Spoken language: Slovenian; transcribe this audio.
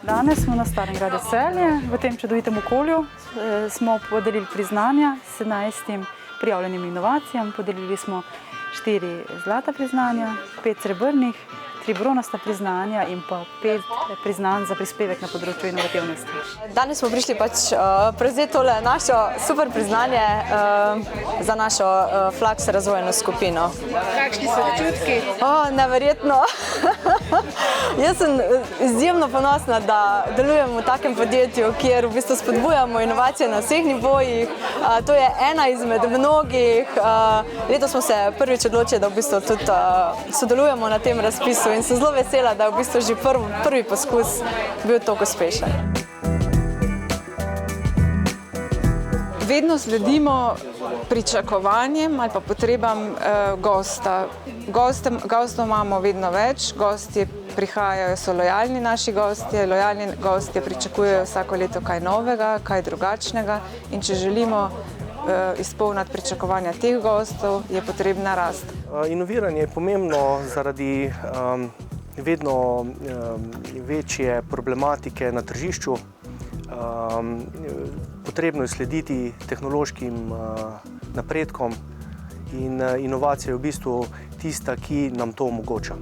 Danes smo na Starem gradu Celje, v tem čudovitem okolju smo podelili priznanja 17 prijavljenim inovacijam. Podelili smo 4 zlata priznanja, 5 srebrnih, 3 bronasta priznanja in pa 5 priznanj za prispevek na področju inovativnosti. Danes smo prišli prevzeti tole našo super priznanje za našo Flaks razvojno skupino. Kakšni so občutki? Neverjetno. Jaz sem izjemno ponosna, da delujem v takem podjetju, kjer v bistvu spodbujamo inovacije na vseh nivojih. To je ena izmed mnogih. Letos smo se prvič odločili, da v bistvu tudi sodelujemo na tem razpisu in sem zelo vesela, da je v bistvu že prvi poskus bil tako uspešen. Vedno sledimo pričakovanjem ali pa potrebam gosta. Gostov imamo vedno več, gostje prihajajo, so lojalni naši gostje, lojalni gostje pričakujejo vsako leto kaj novega, kaj drugačnega in če želimo izpolniti pričakovanja teh gostov, je potrebna rast. Inoviranje je pomembno zaradi vedno večje problematike na tržišču. Potrebno je slediti tehnološkim napredkom in inovacija je v bistvu tista, ki nam to omogoča.